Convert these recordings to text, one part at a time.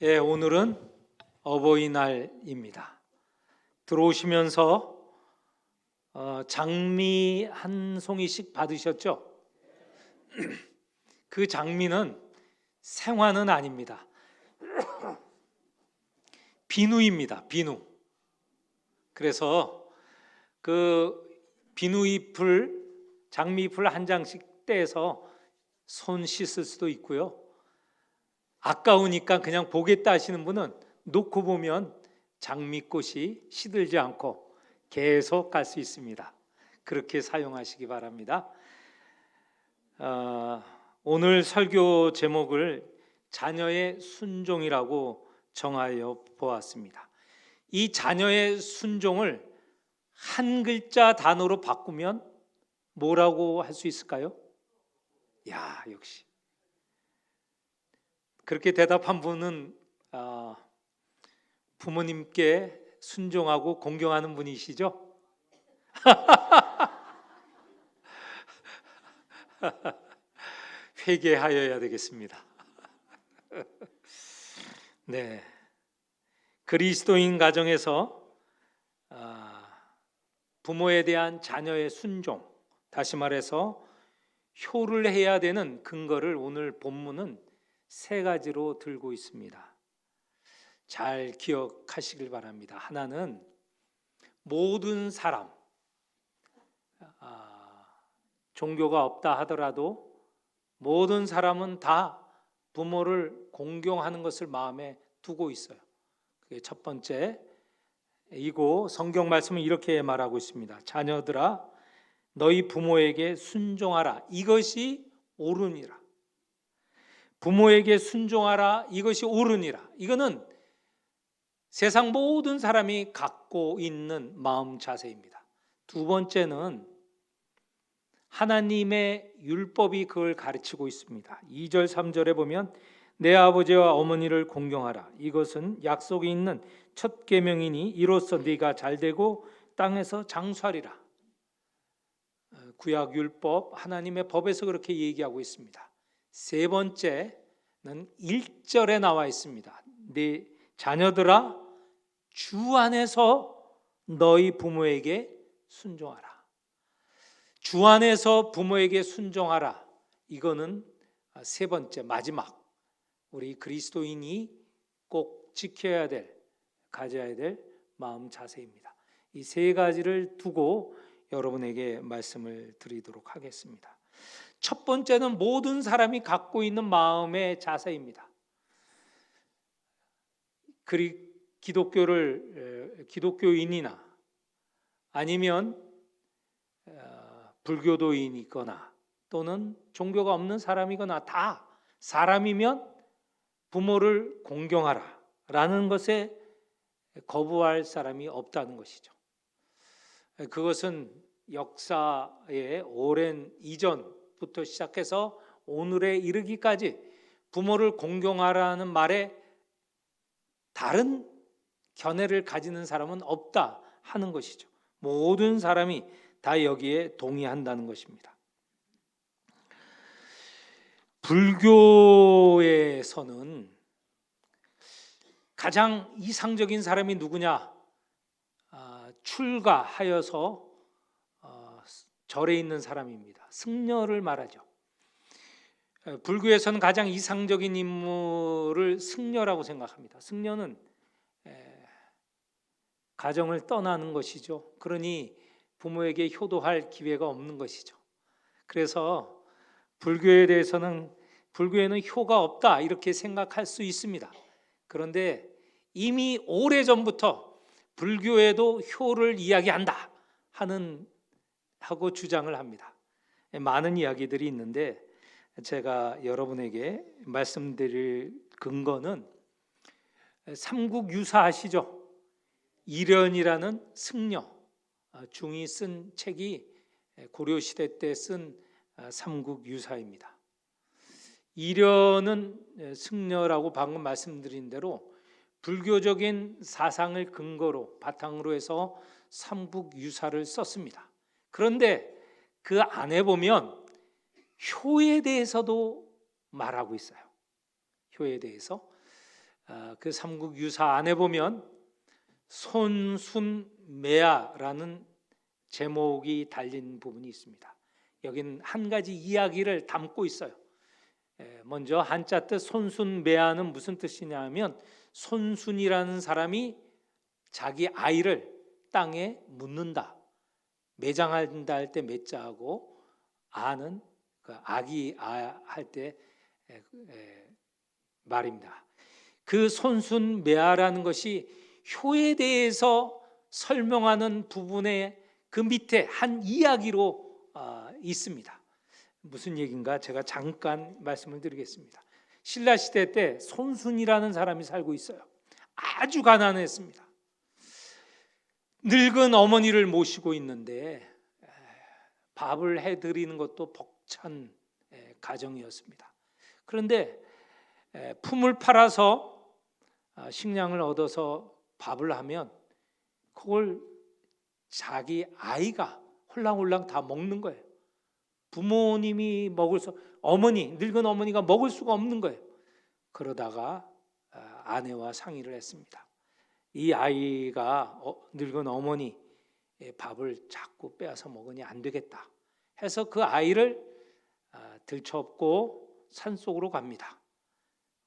예, 오늘은 어버이날입니다. 들어오시면서 장미 한 송이씩 받으셨죠? 그 장미는 생화는 아닙니다. 비누입니다. 비누. 그래서 그 비누잎을, 장미잎을 한 장씩 떼서 손 씻을 수도 있고요. 아까우니까 그냥 보겠다 하시는 분은 놓고 보면 장미꽃이 시들지 않고 계속 갈 수 있습니다. 그렇게 사용하시기 바랍니다. 오늘 설교 제목을 자녀의 순종이라고 정하여 보았습니다. 이 자녀의 순종을 한 글자 단어로 바꾸면 뭐라고 할 수 있을까요? 야, 역시 그렇게 대답한 분은 부모님께 순종하고 공경하는 분이시죠? 회개하여야 되겠습니다. 네, 그리스도인 가정에서 부모에 대한 자녀의 순종, 다시 말해서 효를 해야 되는 근거를 오늘 본문은 세 가지로 들고 있습니다. 잘 기억하시길 바랍니다. 하나는 모든 사람, 종교가 없다 하더라도 모든 사람은 다 부모를 공경하는 것을 마음에 두고 있어요. 그게 첫 번째이고, 성경 말씀은 이렇게 말하고 있습니다. 자녀들아, 너희 부모에게 순종하라. 이것이 옳으니라. 부모에게 순종하라. 이것이 옳으니라. 이거는 세상 모든 사람이 갖고 있는 마음 자세입니다. 두 번째는 하나님의 율법이 그걸 가르치고 있습니다. 2절 3절에 보면 내 아버지와 어머니를 공경하라. 이것은 약속이 있는 첫 계명이니 이로써 네가 잘되고 땅에서 장수하리라. 구약 율법, 하나님의 법에서 그렇게 얘기하고 있습니다. 세 번째는 1절에 나와 있습니다. 네 자녀들아, 주 안에서 너희 부모에게 순종하라. 주 안에서 부모에게 순종하라. 이거는 세 번째, 마지막, 우리 그리스도인이 꼭 지켜야 될, 가져야 될 마음 자세입니다. 이 세 가지를 두고 여러분에게 말씀을 드리도록 하겠습니다. 첫 번째는 모든 사람이 갖고 있는 마음의 자세입니다. 기독교인이나 아니면 불교도인이거나 또는 종교가 없는 사람이거나 다 사람이면 부모를 공경하라 라는 것에 거부할 사람이 없다는 것이죠. 그것은 역사의 오랜 이전부터 시작해서 오늘에 이르기까지 부모를 공경하라는 말에 다른 견해를 가지는 사람은 없다 하는 것이죠. 모든 사람이 다 여기에 동의한다는 것입니다. 불교에서는 가장 이상적인 사람이 누구냐? 출가하여서 절에 있는 사람입니다. 승려를 말하죠. 불교에서는 가장 이상적인 인물을 승려라고 생각합니다. 승려는 가정을 떠나는 것이죠. 그러니 부모에게 효도할 기회가 없는 것이죠. 그래서 불교에는 효가 없다 이렇게 생각할 수 있습니다. 그런데 이미 오래전부터 불교에도 효를 이야기한다 하고 주장을 합니다. 많은 이야기들이 있는데 제가 여러분에게 말씀드릴 근거는 삼국유사 아시죠? 이련이라는 승려 중이 쓴 책이 고려시대 때 쓴 삼국유사입니다. 이련은 승려라고 방금 말씀드린 대로 불교적인 사상을 근거로 바탕으로 해서 삼국유사를 썼습니다. 그런데 그 안에 보면 효에 대해서도 말하고 있어요. 효에 대해서 그 삼국 유사 안에 보면 손순매야라는 제목이 달린 부분이 있습니다. 여기는 한 가지 이야기를 담고 있어요. 먼저 한자 뜻 손순매야는 무슨 뜻이냐면 손순이라는 사람이 자기 아이를 땅에 묻는다. 매장한다 할 때 매자하고 아는 그 아기 할 때 말입니다. 그 손순매야라는 것이 효에 대해서 설명하는 부분에 그 밑에 한 이야기로 있습니다. 무슨 얘기인가 제가 잠깐 말씀을 드리겠습니다. 신라 시대 때 손순이라는 사람이 살고 있어요. 아주 가난했습니다. 늙은 어머니를 모시고 있는데 밥을 해드리는 것도 벅찬 가정이었습니다. 그런데 품을 팔아서 식량을 얻어서 밥을 하면 그걸 자기 아이가 홀랑홀랑 다 먹는 거예요. 부모님이 늙은 어머니가 먹을 수가 없는 거예요. 그러다가 아내와 상의를 했습니다. 이 아이가 늙은 어머니 밥을 자꾸 빼앗아 먹으니 안 되겠다 해서 그 아이를 들쳐업고 산속으로 갑니다.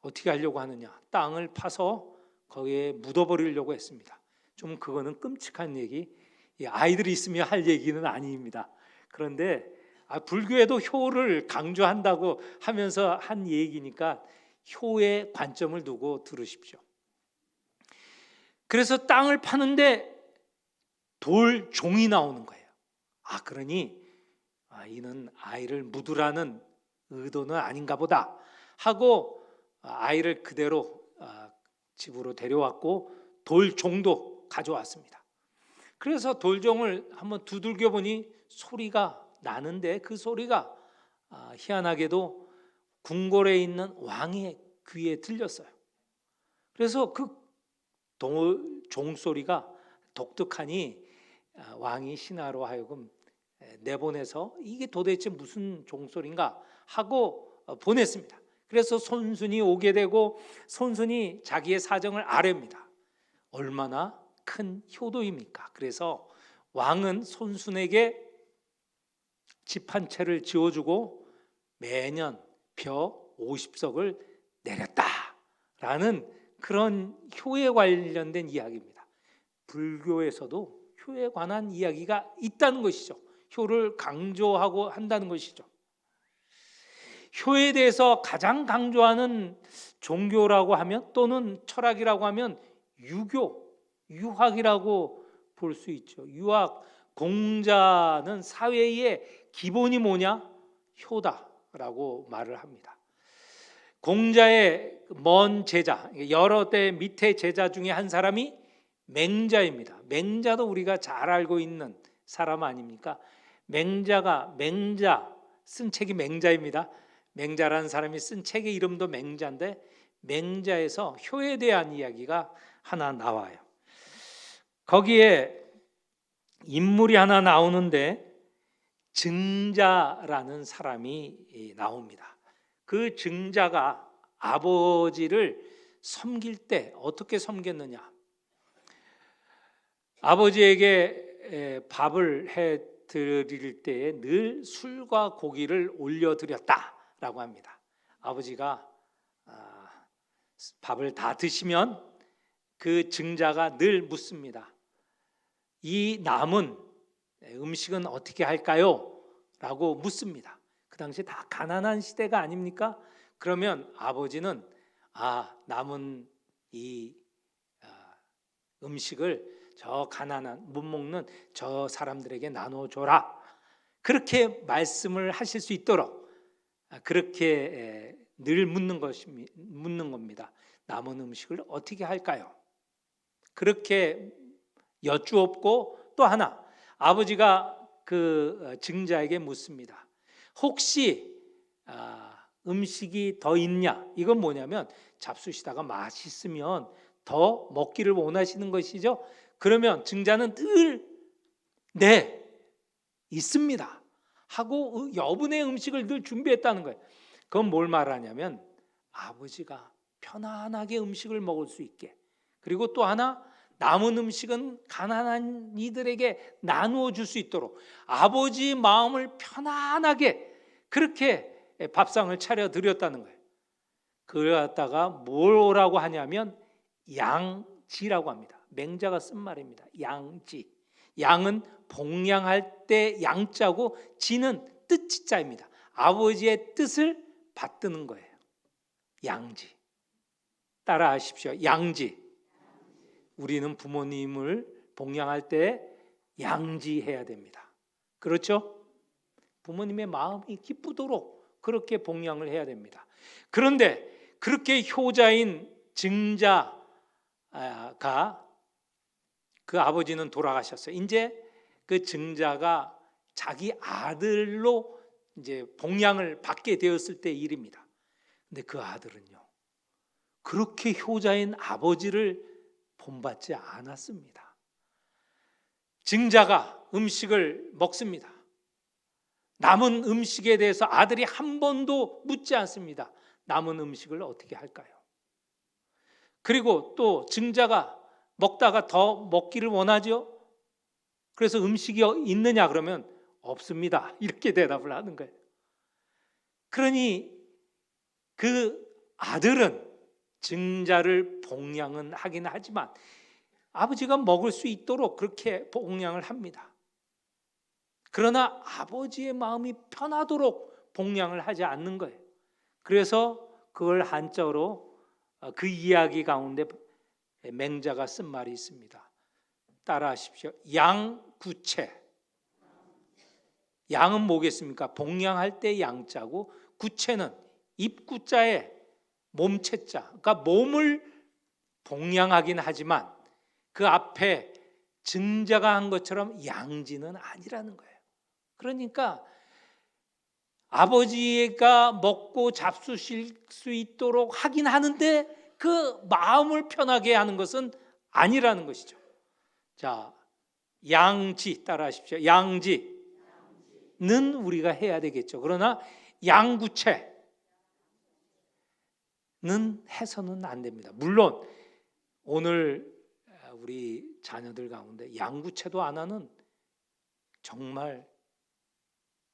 어떻게 하려고 하느냐? 땅을 파서 거기에 묻어버리려고 했습니다. 좀 그거는 끔찍한 얘기, 아이들이 있으면 할 얘기는 아닙니다. 그런데 불교에도 효를 강조한다고 하면서 한 얘기니까 효의 관점을 두고 들으십시오. 그래서 땅을 파는데 돌종이 나오는 거예요. 그러니 이는 아이를 묻으라는 의도는 아닌가 보다 하고 아이를 그대로 집으로 데려왔고 돌종도 가져왔습니다. 그래서 돌종을 한번 두들겨 보니 소리가 나는데 그 소리가 희한하게도 궁궐에 있는 왕의 귀에 들렸어요. 그래서 그 종소리가 독특하니 왕이 신하로 하여금 내보내서 이게 도대체 무슨 종소리인가 하고 보냈습니다. 그래서 손순이 오게 되고 손순이 자기의 사정을 아뢰입니다. 얼마나 큰 효도입니까? 그래서 왕은 손순에게 집 한 채를 지어주고 매년 벼 50석을 내렸다라는 그런 효에 관련된 이야기입니다. 불교에서도 효에 관한 이야기가 있다는 것이죠. 효를 강조하고 한다는 것이죠. 효에 대해서 가장 강조하는 종교라고 하면 또는 철학이라고 하면 유학이라고 볼 수 있죠. 유학, 공자는 사회의 기본이 뭐냐? 효다라고 말을 합니다. 공자의 먼 제자, 여러 대 밑에 제자 중에 한 사람이 맹자입니다. 맹자도 우리가 잘 알고 있는 사람 아닙니까? 맹자 쓴 책이 맹자입니다. 맹자라는 사람이 쓴 책의 이름도 맹자인데 맹자에서 효에 대한 이야기가 하나 나와요. 거기에 인물이 하나 나오는데 증자라는 사람이 나옵니다. 그 증자가 아버지를 섬길 때 어떻게 섬겼느냐? 아버지에게 밥을 해 드릴 때에 늘 술과 고기를 올려드렸다라고 합니다. 아버지가 밥을 다 드시면 그 증자가 늘 묻습니다. 이 남은 음식은 어떻게 할까요? 라고 묻습니다. 그 당시 다 가난한 시대가 아닙니까? 그러면 아버지는 남은 이 음식을 저 가난한 못 먹는 저 사람들에게 나눠줘라. 그렇게 말씀을 하실 수 있도록 그렇게 늘 묻는 겁니다. 남은 음식을 어떻게 할까요? 그렇게 여쭈었고 또 하나 아버지가 그 증자에게 묻습니다. 혹시 음식이 더 있냐? 이건 뭐냐면 잡수시다가 맛있으면 더 먹기를 원하시는 것이죠. 그러면 증자는 늘 네, 있습니다 하고 여분의 음식을 늘 준비했다는 거예요. 그건 뭘 말하냐면 아버지가 편안하게 음식을 먹을 수 있게, 그리고 또 하나 남은 음식은 가난한 이들에게 나누어 줄 수 있도록 아버지의 마음을 편안하게 그렇게 밥상을 차려 드렸다는 거예요. 그걸 갖다가 뭐라고 하냐면 양지라고 합니다. 맹자가 쓴 말입니다. 양지. 양은 봉양할 때 양자고, 지는 뜻지자입니다. 아버지의 뜻을 받드는 거예요. 양지. 따라 하십시오. 양지. 우리는 부모님을 봉양할 때 양지해야 됩니다. 그렇죠? 부모님의 마음이 기쁘도록 그렇게 봉양을 해야 됩니다. 그런데 그렇게 효자인 증자가, 그 아버지는 돌아가셨어요. 이제 그 증자가 자기 아들로 이제 봉양을 받게 되었을 때 일입니다. 근데 그 아들은요, 그렇게 효자인 아버지를 본받지 않았습니다. 증자가 음식을 먹습니다. 남은 음식에 대해서 아들이 한 번도 묻지 않습니다. 남은 음식을 어떻게 할까요? 그리고 또 증자가 먹다가 더 먹기를 원하죠. 그래서 음식이 있느냐 그러면 없습니다. 이렇게 대답을 하는 거예요. 그러니 그 아들은 증자를 봉양은 하긴 하지만 아버지가 먹을 수 있도록 그렇게 봉양을 합니다. 그러나 아버지의 마음이 편하도록 봉양을 하지 않는 거예요. 그래서 그걸 한자어로 그 이야기 가운데 맹자가 쓴 말이 있습니다. 따라 하십시오. 양구체. 양은 뭐겠습니까? 봉양할 때 양자고, 구체는 입구자에 몸체자. 그러니까 몸을 봉양하긴 하지만 그 앞에 증자가 한 것처럼 양지는 아니라는 거예요. 그러니까 아버지가 먹고 잡수실 수 있도록 하긴 하는데 그 마음을 편하게 하는 것은 아니라는 것이죠. 자, 양지 따라 하십시오. 양지는 우리가 해야 되겠죠. 그러나 양구체는 해서는 안 됩니다. 물론 오늘 우리 자녀들 가운데 양구체도 안 하는 정말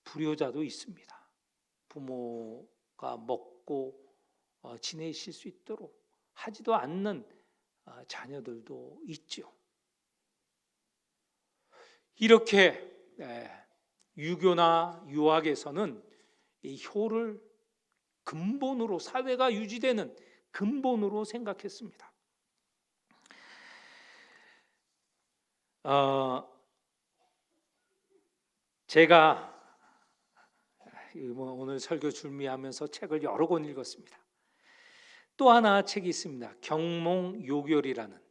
불효자도 있습니다. 부모가 먹고 지내실 수 있도록 하지도 않는 자녀들도 있죠. 이렇게 유교나 유학에서는 이 효를 근본으로, 사회가 유지되는 근본으로 생각했습니다. 제가 오늘 설교 준비하면서 책을 여러 권 읽었습니다. 또 하나 책이 있습니다. 경몽요결이라는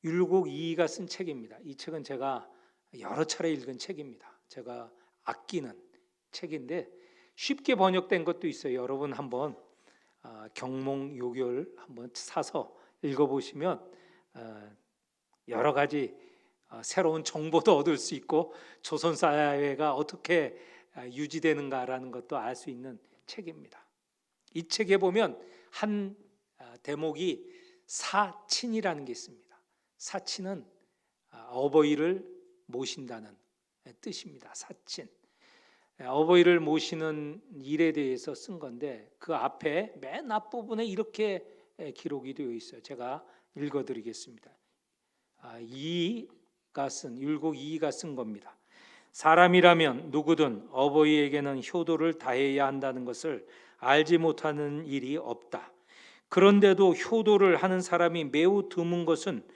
율곡 이이가 쓴 책입니다. 이 책은 제가 여러 차례 읽은 책입니다. 제가 아끼는 책인데 쉽게 번역된 것도 있어요. 여러분 한번 경몽요결 한번 사서 읽어보시면 여러 가지 새로운 정보도 얻을 수 있고 조선 사회가 어떻게 유지되는가라는 것도 알 수 있는 책입니다. 이 책에 보면 한 대목이 사친이라는 게 있습니다. 사친은 어버이를 모신다는 뜻입니다. 사친. 어버이를 모시는 일에 대해서 쓴 건데 그 앞에 맨 앞부분에 이렇게 기록이 되어 있어요. 제가 읽어드리겠습니다. 율곡 이이가 쓴 겁니다. 사람이라면 누구든 어버이에게는 효도를 다해야 한다는 것을 알지 못하는 일이 없다. 그런데도 효도를 하는 사람이 매우 드문 것은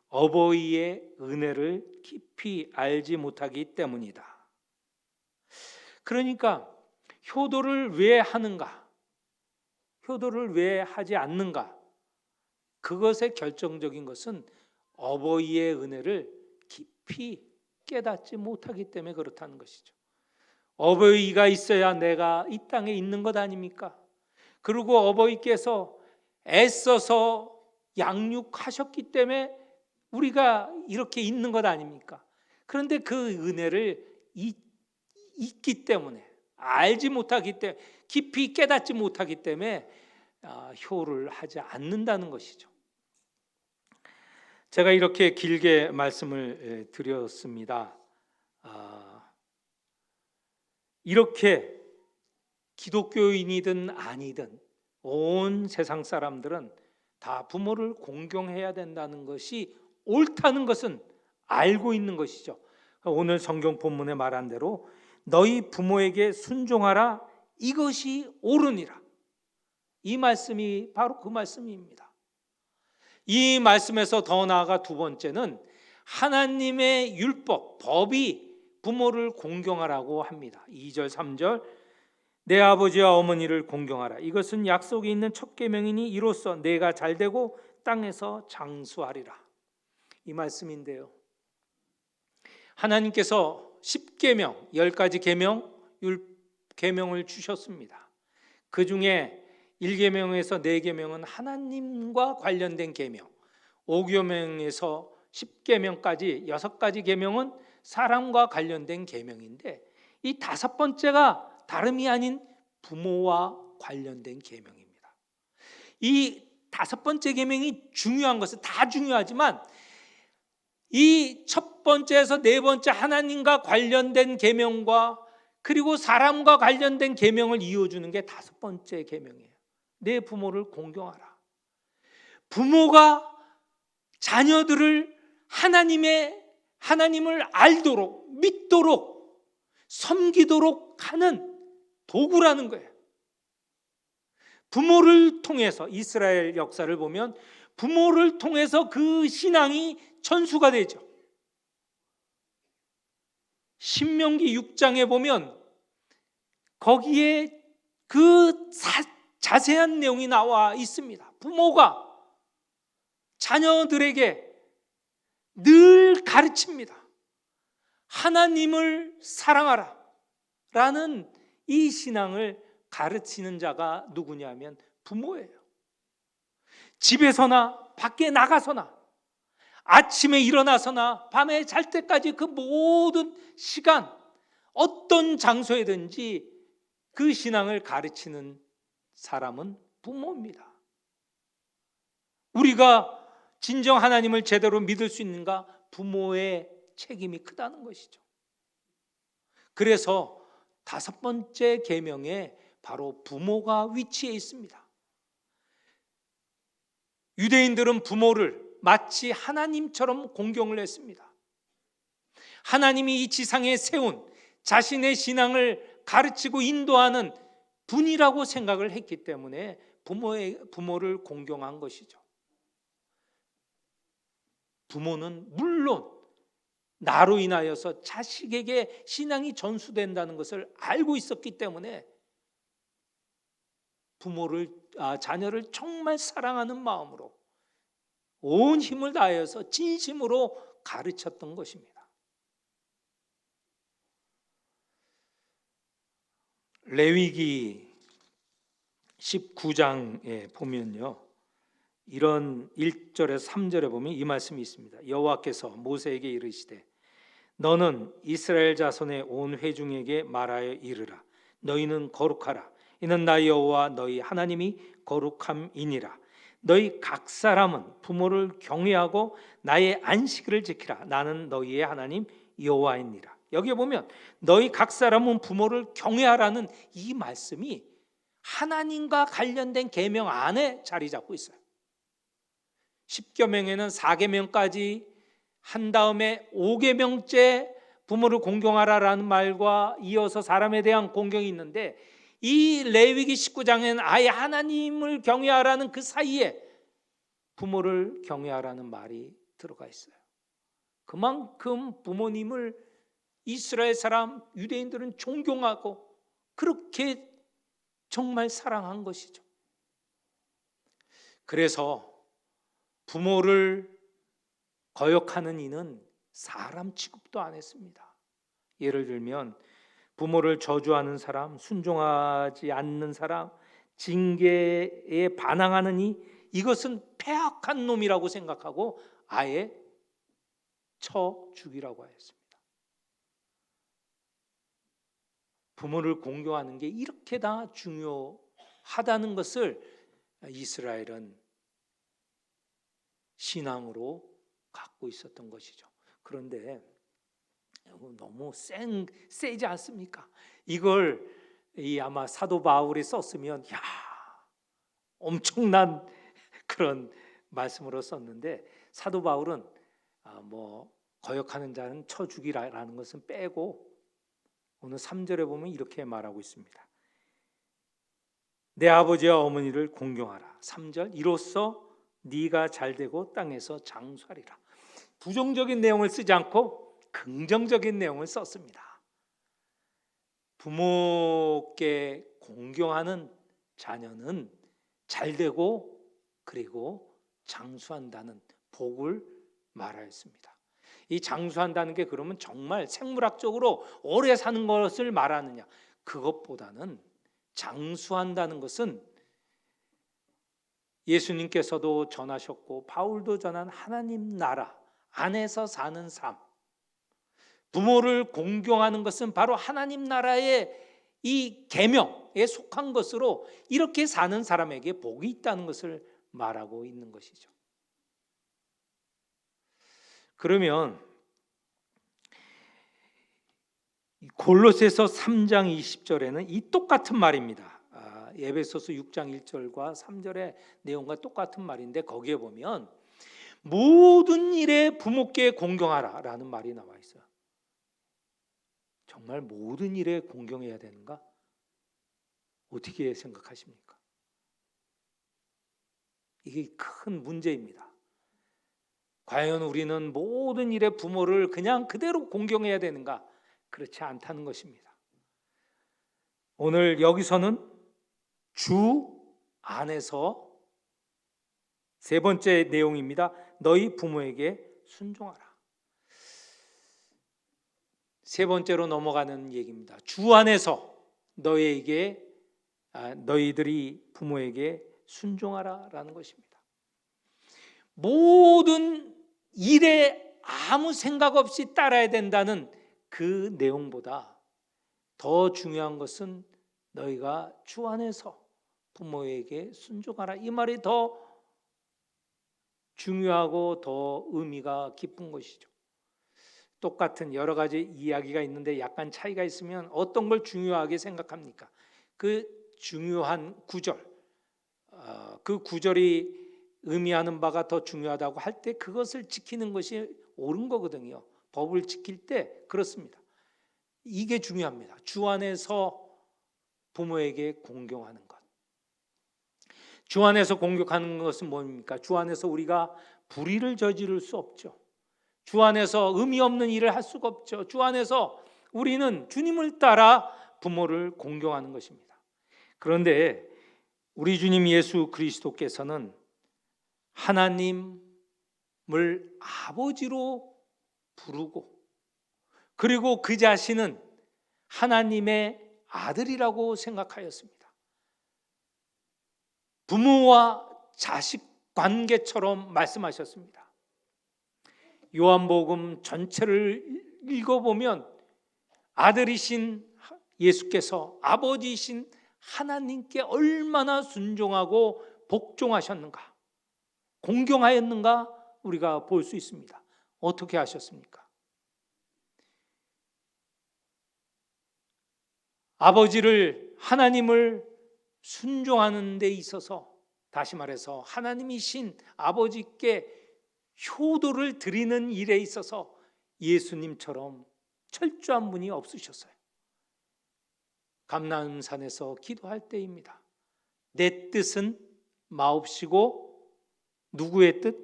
어버이의 은혜를 깊이 알지 못하기 때문이다. 그러니까 효도를 왜 하는가? 효도를 왜 하지 않는가? 그것의 결정적인 것은 어버이의 은혜를 깊이 깨닫지 못하기 때문에 그렇다는 것이죠. 어버이가 있어야 내가 이 땅에 있는 것 아닙니까? 그리고 어버이께서 애써서 양육하셨기 때문에 우리가 이렇게 있는 것 아닙니까? 그런데 그 은혜를 잊기 때문에, 알지 못하기 때문에, 깊이 깨닫지 못하기 때문에 효를 하지 않는다는 것이죠. 제가 이렇게 길게 말씀을 드렸습니다. 이렇게 기독교인이든 아니든 온 세상 사람들은 다 부모를 공경해야 된다는 것이 옳다는 것은 알고 있는 것이죠. 오늘 성경 본문에 말한 대로 너희 부모에게 순종하라, 이것이 옳으니라. 이 말씀이 바로 그 말씀입니다. 이 말씀에서 더 나아가 두 번째는 하나님의 율법, 법이 부모를 공경하라고 합니다. 2절, 3절 내 아버지와 어머니를 공경하라. 이것은 약속이 있는 첫 계명이니 이로써 내가 잘되고 땅에서 장수하리라. 이 말씀인데요. 하나님께서 10계명, 10가지 계명을 주셨습니다. 그 중에 1계명에서 4계명은 하나님과 관련된 계명, 5계명에서 10계명까지 6가지 계명은 사람과 관련된 계명인데 이 5번째가 다름이 아닌 부모와 관련된 계명입니다. 이 5번째 계명이 중요한 것은 다 중요하지만 이 첫 번째에서 4번째 하나님과 관련된 계명과 그리고 사람과 관련된 계명을 이어주는 게 5번째 계명이에요. 내 부모를 공경하라. 부모가 자녀들을 하나님을 알도록, 믿도록, 섬기도록 하는 도구라는 거예요. 부모를 통해서 이스라엘 역사를 보면 부모를 통해서 그 신앙이 전수가 되죠. 신명기 6장에 보면 거기에 그 자세한 내용이 나와 있습니다. 부모가 자녀들에게 늘 가르칩니다. 하나님을 사랑하라 라는 이 신앙을 가르치는 자가 누구냐면 부모예요. 집에서나 밖에 나가서나 아침에 일어나서나 밤에 잘 때까지 그 모든 시간 어떤 장소에든지 그 신앙을 가르치는 사람은 부모입니다. 우리가 진정 하나님을 제대로 믿을 수 있는가? 부모의 책임이 크다는 것이죠. 그래서 5번째 계명에 바로 부모가 위치해 있습니다. 유대인들은 부모를 마치 하나님처럼 공경을 했습니다. 하나님이 이 지상에 세운 자신의 신앙을 가르치고 인도하는 분이라고 생각을 했기 때문에 부모를 공경한 것이죠. 부모는 물론 나로 인하여서 자식에게 신앙이 전수된다는 것을 알고 있었기 때문에 자녀를 정말 사랑하는 마음으로 온 힘을 다해서 진심으로 가르쳤던 것입니다. 레위기 19장에 보면요, 이런 1절에서 3절에 보면 이 말씀이 있습니다. 여호와께서 모세에게 이르시되 너는 이스라엘 자손의 온 회중에게 말하여 이르라. 너희는 거룩하라. 이는 나 여호와 너희 하나님이 거룩함이니라. 너희 각 사람은 부모를 경외하고 나의 안식일을 지키라. 나는 너희의 하나님 여호와이니라. 여기에 보면 너희 각 사람은 부모를 경외하라는 이 말씀이 하나님과 관련된 계명 안에 자리 잡고 있어요. 10계명에는 4계명까지 한 다음에 5계명째 부모를 공경하라라는 말과 이어서 사람에 대한 공경이 있는데 이 레위기 19장에는 아예 하나님을 경외하라는 그 사이에 부모를 경외하라는 말이 들어가 있어요. 그만큼 부모님을 이스라엘 사람 유대인들은 존경하고 그렇게 정말 사랑한 것이죠. 그래서 부모를 거역하는 이는 사람 취급도 안 했습니다. 예를 들면 부모를 저주하는 사람, 순종하지 않는 사람, 징계에 반항하는 이것은 폐악한 놈이라고 생각하고 아예 쳐 죽이라고 하였습니다. 부모를 공경하는 게 이렇게 다 중요하다는 것을 이스라엘은 신앙으로 갖고 있었던 것이죠. 그런데 너무 세지 않습니까? 이걸 아마 사도 바울이 썼으면 엄청난 그런 말씀으로 썼는데, 사도 바울은 거역하는 자는 쳐 죽이라라는 것은 빼고 오늘 3절에 보면 이렇게 말하고 있습니다. 내 아버지와 어머니를 공경하라. 3절, 이로써 네가 잘되고 땅에서 장수하리라. 부정적인 내용을 쓰지 않고 긍정적인 내용을 썼습니다. 부모께 공경하는 자녀는 잘되고 그리고 장수한다는 복을 말하였습니다. 이 장수한다는 게 그러면 정말 생물학적으로 오래 사는 것을 말하느냐? 그것보다는 장수한다는 것은 예수님께서도 전하셨고 바울도 전한 하나님 나라 안에서 사는 삶, 부모를 공경하는 것은 바로 하나님 나라의 이 계명에 속한 것으로 이렇게 사는 사람에게 복이 있다는 것을 말하고 있는 것이죠. 그러면 골로새서 3장 20절에는 이 똑같은 말입니다. 에베소서 6장 1절과 3절의 내용과 똑같은 말인데, 거기에 보면 모든 일에 부모께 공경하라 라는 말이 나와 있어요. 정말 모든 일에 공경해야 되는가? 어떻게 생각하십니까? 이게 큰 문제입니다. 과연 우리는 모든 일에 부모를 그냥 그대로 공경해야 되는가? 그렇지 않다는 것입니다. 오늘 여기서는 주 안에서 세 번째 내용입니다. 너희 부모에게 순종하라. 세 번째로 넘어가는 얘기입니다. 주 안에서 너희들이 부모에게 순종하라라는 것입니다. 모든 일에 아무 생각 없이 따라야 된다는 그 내용보다 더 중요한 것은 너희가 주 안에서 부모에게 순종하라. 이 말이 더 중요하고 더 의미가 깊은 것이죠. 똑같은 여러 가지 이야기가 있는데 약간 차이가 있으면 어떤 걸 중요하게 생각합니까? 그 중요한 구절, 그 구절이 의미하는 바가 더 중요하다고 할 때 그것을 지키는 것이 옳은 거거든요. 법을 지킬 때 그렇습니다. 이게 중요합니다. 주 안에서 부모에게 공경하는 것. 주 안에서 공경하는 것은 뭡니까? 주 안에서 우리가 불의를 저지를 수 없죠. 주 안에서 의미 없는 일을 할 수가 없죠. 주 안에서 우리는 주님을 따라 부모를 공경하는 것입니다. 그런데 우리 주님 예수 그리스도께서는 하나님을 아버지로 부르고 그리고 그 자신은 하나님의 아들이라고 생각하였습니다. 부모와 자식 관계처럼 말씀하셨습니다. 요한복음 전체를 읽어보면 아들이신 예수께서 아버지이신 하나님께 얼마나 순종하고 복종하셨는가, 공경하였는가 우리가 볼 수 있습니다. 어떻게 하셨습니까? 하나님을 순종하는 데 있어서, 다시 말해서 하나님이신 아버지께 효도를 드리는 일에 있어서 예수님처럼 철저한 분이 없으셨어요. 감람산에서 기도할 때입니다. 내 뜻은 마옵시고 누구의 뜻?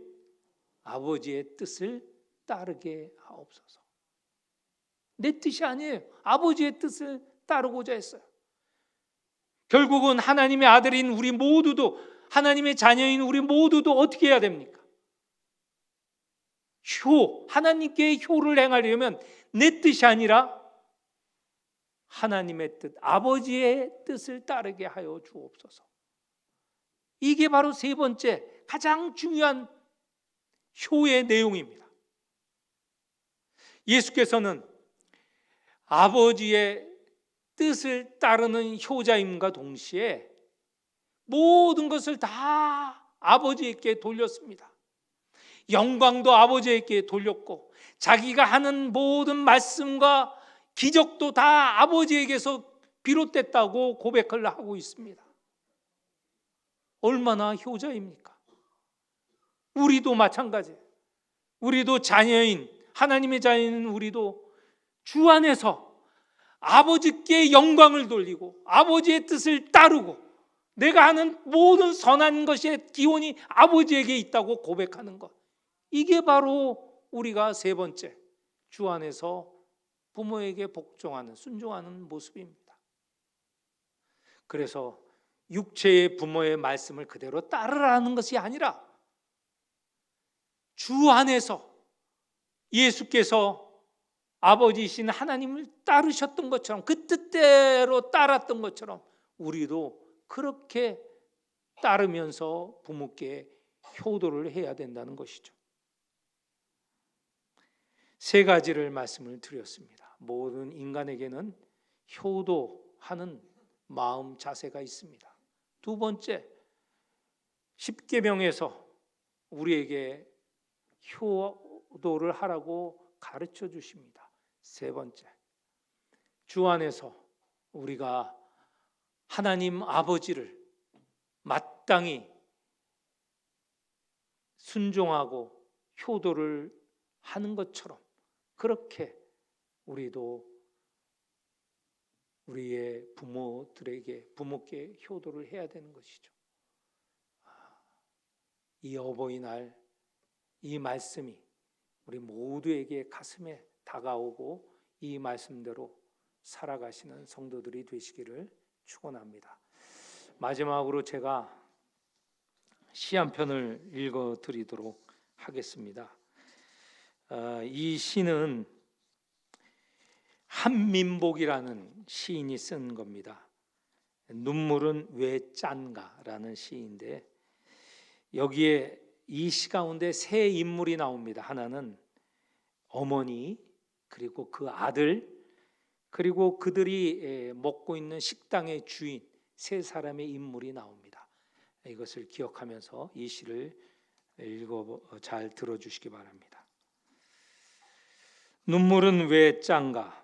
아버지의 뜻을 따르게 하옵소서. 내 뜻이 아니에요. 아버지의 뜻을 따르고자 했어요. 결국은 하나님의 아들인 우리 모두도, 하나님의 자녀인 우리 모두도 어떻게 해야 됩니까? 하나님께 효를 행하려면 내 뜻이 아니라 하나님의 뜻, 아버지의 뜻을 따르게 하여 주옵소서. 이게 바로 세 번째 가장 중요한 효의 내용입니다. 예수께서는 아버지의 뜻을 따르는 효자임과 동시에 모든 것을 다 아버지에게 돌렸습니다. 영광도 아버지에게 돌렸고 자기가 하는 모든 말씀과 기적도 다 아버지에게서 비롯됐다고 고백을 하고 있습니다. 얼마나 효자입니까? 우리도 마찬가지예요. 우리도 자녀인, 하나님의 자녀인 우리도 주 안에서 아버지께 영광을 돌리고 아버지의 뜻을 따르고 내가 하는 모든 선한 것의 기원이 아버지에게 있다고 고백하는 것, 이게 바로 우리가 세 번째, 주 안에서 부모에게 복종하는, 순종하는 모습입니다. 그래서 육체의 부모의 말씀을 그대로 따르라는 것이 아니라 주 안에서 예수께서 아버지이신 하나님을 따르셨던 것처럼, 그 뜻대로 따랐던 것처럼 우리도 그렇게 따르면서 부모께 효도를 해야 된다는 것이죠. 세 가지를 말씀을 드렸습니다. 모든 인간에게는 효도하는 마음 자세가 있습니다. 두 번째, 십계명에서 우리에게 효도를 하라고 가르쳐 주십니다. 세 번째, 주 안에서 우리가 하나님 아버지를 마땅히 순종하고 효도를 하는 것처럼 그렇게 우리도 우리의 부모께 효도를 해야 되는 것이죠. 이 어버이날 이 말씀이 우리 모두에게 가슴에 다가오고 이 말씀대로 살아가시는 성도들이 되시기를 축원합니다. 마지막으로 제가 시 한 편을 읽어드리도록 하겠습니다. 이 시는 한민복이라는 시인이 쓴 겁니다. 눈물은 왜 짠가라는 시인데, 여기에 이 시 가운데 세 인물이 나옵니다. 하나는 어머니, 그리고 그 아들, 그리고 그들이 먹고 있는 식당의 주인, 세 사람의 인물이 나옵니다. 이것을 기억하면서 이 시를 잘 들어주시기 바랍니다. 눈물은 왜 짠가?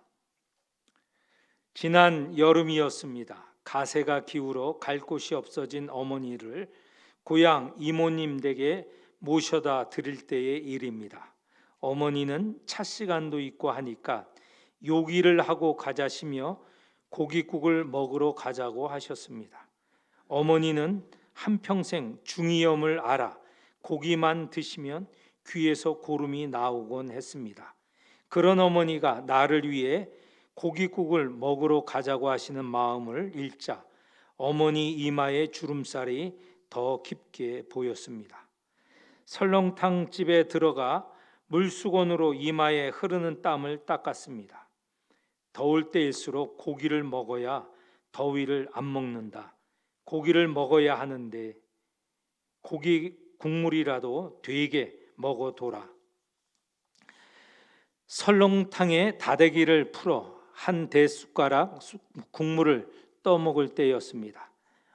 지난 여름이었습니다. 가세가 기울어 갈 곳이 없어진 어머니를 고향 이모님 댁에 모셔다 드릴 때의 일입니다. 어머니는 차 시간도 있고 하니까 요기를 하고 가자시며 고깃국을 먹으러 가자고 하셨습니다. 어머니는 한평생 중이염을 앓아 고기만 드시면 귀에서 고름이 나오곤 했습니다. 그런 어머니가 나를 위해 고깃국을 먹으러 가자고 하시는 마음을 읽자 어머니 이마에 주름살이 더 깊게 보였습니다. 설렁탕 집에 들어가 물수건으로 이마에 흐르는 땀을 닦았습니다. 더울 때일수록 고기를 먹어야 더위를 안 먹는다. 고기를 먹어야 하는데 고기 국물이라도 되게 먹어둬라. 설렁탕에 다대기를 풀어 한 대숟가락 국물을 떠먹을 때였습니다.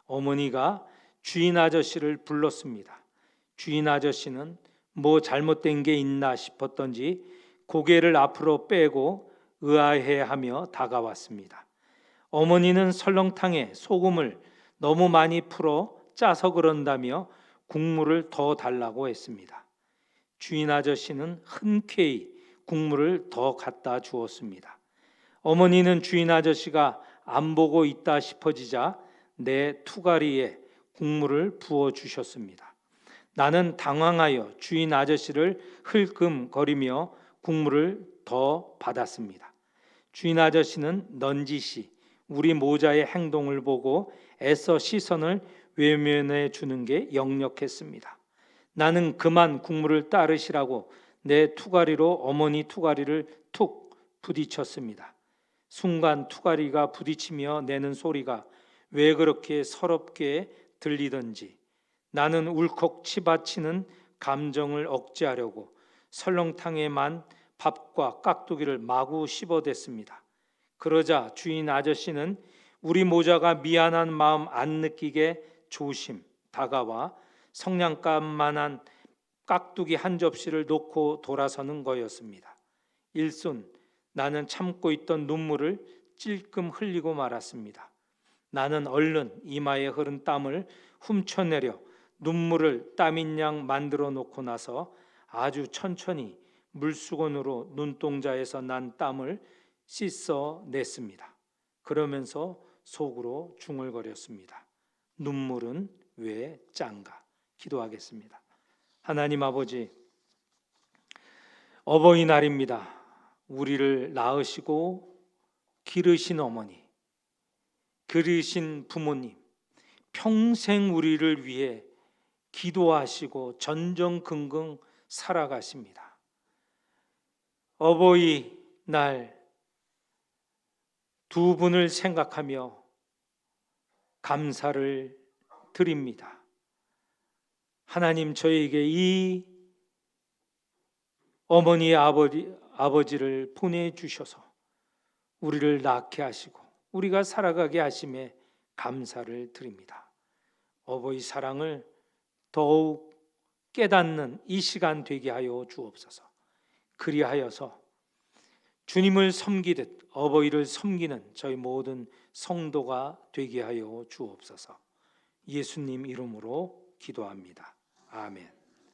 어머니가 주인 아저씨를 불렀습니다. 주인 아저씨는 뭐 잘못된 게 있나 싶었던지 고개를 앞으로 빼고 의아해하며 다가왔습니다. 어머니는 설렁탕에 소금을 너무 많이 풀어 짜서 그런다며 국물을 더 달라고 했습니다. 주인 아저씨는 흔쾌히 국물을 더 갖다 주었습니다. 어머니는 주인 아저씨가 안 보고 있다 싶어지자 내 투가리에 국물을 부어 주셨습니다. 나는 당황하여 주인 아저씨를 흘끔거리며 국물을 더 받았습니다. 주인 아저씨는 넌지시 우리 모자의 행동을 보고 애써 시선을 외면해 주는 게 역력했습니다. 나는 그만 국물을 따르시라고 내 투가리로 어머니 투가리를 툭 부딪혔습니다. 순간 투가리가 부딪히며 내는 소리가 왜 그렇게 서럽게 들리던지 나는 울컥 치받치는 감정을 억제하려고 설렁탕에만 밥과 깍두기를 마구 씹어댔습니다. 그러자 주인 아저씨는 우리 모자가 미안한 마음 안 느끼게 조심 다가와 성냥갑만한 깍두기 한 접시를 놓고 돌아서는 거였습니다. 일순 나는 참고 있던 눈물을 찔끔 흘리고 말았습니다. 나는 얼른 이마에 흐른 땀을 훔쳐내려 눈물을 땀인 양 만들어 놓고 나서 아주 천천히 물수건으로 눈동자에서 난 땀을 씻어냈습니다. 그러면서 속으로 중얼거렸습니다. 눈물은 왜 짠가? 기도하겠습니다. 하나님 아버지, 어버이날입니다. 우리를 낳으시고 기르신 어머니, 기르신 부모님, 평생 우리를 위해 기도하시고 전전긍긍 살아가십니다. 어버이날 두 분을 생각하며 감사를 드립니다. 하나님, 저에게 이 어머니의 아버지를 보내주셔서 우리를 낳게 하시고 우리가 살아가게 하심에 감사를 드립니다. 어버이 사랑을 더욱 깨닫는 이 시간 되게 하여 주옵소서. 그리하여서 주님을 섬기듯 어버이를 섬기는 저희 모든 성도가 되게 하여 주옵소서. 예수님 이름으로 기도합니다. 아멘.